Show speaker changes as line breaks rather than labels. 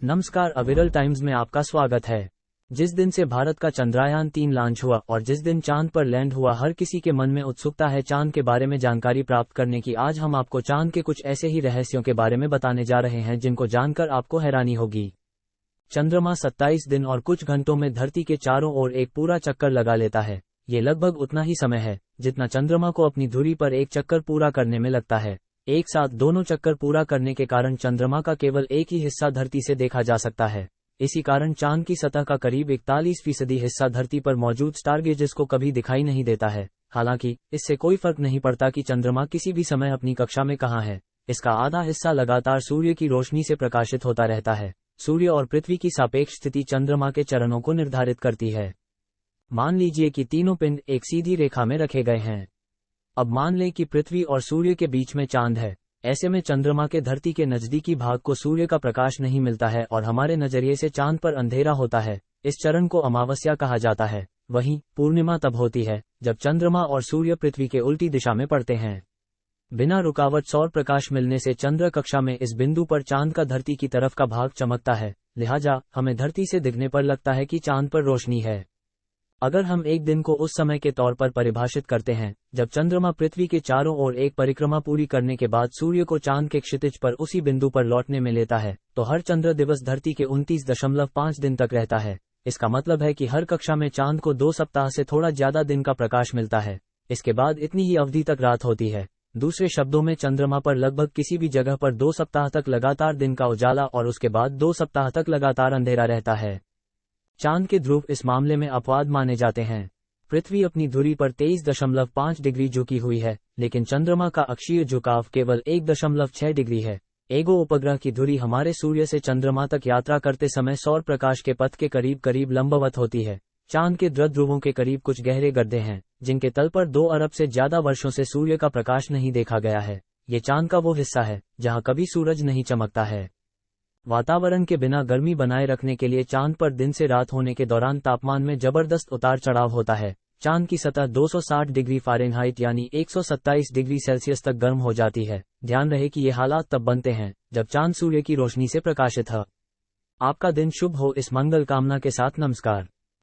नमस्कार, अविरल टाइम्स में आपका स्वागत है। जिस दिन से भारत का चंद्रयान-3 लॉन्च हुआ और जिस दिन चांद पर लैंड हुआ, हर किसी के मन में उत्सुकता है चांद के बारे में जानकारी प्राप्त करने की। आज हम आपको चांद के कुछ ऐसे ही रहस्यों के बारे में बताने जा रहे हैं जिनको जानकर आपको हैरानी होगी। चंद्रमा 27 दिन और कुछ घंटों में धरती के चारों ओर एक पूरा चक्कर लगा लेता है। ये लगभग उतना ही समय है जितना चंद्रमा को अपनी धुरी पर एक चक्कर पूरा करने में लगता है। एक साथ दोनों चक्कर पूरा करने के कारण चंद्रमा का केवल एक ही हिस्सा धरती से देखा जा सकता है। इसी कारण चांद की सतह का करीब 41% हिस्सा धरती पर मौजूद स्टारगेजेस को कभी दिखाई नहीं देता है। हालांकि इससे कोई फर्क नहीं पड़ता कि चंद्रमा किसी भी समय अपनी कक्षा में कहाँ है। इसका आधा हिस्सा लगातार सूर्य की रोशनी से प्रकाशित होता रहता है। सूर्य और पृथ्वी की सापेक्ष स्थिति चंद्रमा के चरणों को निर्धारित करती है। मान लीजिए कि तीनों पिंड एक सीधी रेखा में रखे गए हैं। अब मान लें कि पृथ्वी और सूर्य के बीच में चांद है। ऐसे में चंद्रमा के धरती के नजदीकी भाग को सूर्य का प्रकाश नहीं मिलता है और हमारे नजरिए से चांद पर अंधेरा होता है। इस चरण को अमावस्या कहा जाता है। वहीं पूर्णिमा तब होती है जब चंद्रमा और सूर्य पृथ्वी के उल्टी दिशा में पड़ते हैं। बिना रुकावट सौर प्रकाश मिलने से चंद्र कक्षा में इस बिंदु पर चांद का धरती की तरफ का भाग चमकता है। लिहाजा हमें धरती से दिखने पर लगता है कि चांद पर रोशनी है। अगर हम एक दिन को उस समय के तौर पर परिभाषित करते हैं जब चंद्रमा पृथ्वी के चारों ओर एक परिक्रमा पूरी करने के बाद सूर्य को चांद के क्षितिज पर उसी बिंदु पर लौटने में लेता है, तो हर चंद्र दिवस धरती के 29.5 दिन तक रहता है। इसका मतलब है कि हर कक्षा में चांद को 2 सप्ताह से थोड़ा ज्यादा दिन का प्रकाश मिलता है। इसके बाद इतनी ही अवधि तक रात होती है। दूसरे शब्दों में चंद्रमा पर लगभग किसी भी जगह पर 2 सप्ताह तक लगातार दिन का उजाला और उसके बाद 2 सप्ताह तक लगातार अंधेरा रहता है। चांद के ध्रुव इस मामले में अपवाद माने जाते हैं। पृथ्वी अपनी धुरी पर 23.5 डिग्री झुकी हुई है, लेकिन चंद्रमा का अक्षीय झुकाव केवल 1.6 डिग्री है। एगो उपग्रह की धुरी हमारे सूर्य से चंद्रमा तक यात्रा करते समय सौर प्रकाश के पथ के करीब करीब लंबवत होती है। चांद के ध्रुवों के करीब कुछ गहरे गड्ढे हैं जिनके तल पर 2 अरब से ज्यादा वर्षों से सूर्य का प्रकाश नहीं देखा गया है। ये चांद का वो हिस्सा है जहां कभी सूरज नहीं चमकता है। वातावरण के बिना गर्मी बनाए रखने के लिए चांद पर दिन से रात होने के दौरान तापमान में जबरदस्त उतार चढ़ाव होता है। चांद की सतह 260 डिग्री फ़ारेनहाइट यानी 127 डिग्री सेल्सियस तक गर्म हो जाती है। ध्यान रहे कि ये हालात तब बनते हैं जब चांद सूर्य की रोशनी से प्रकाशित है। आपका दिन शुभ हो, इस मंगल कामना के साथ नमस्कार।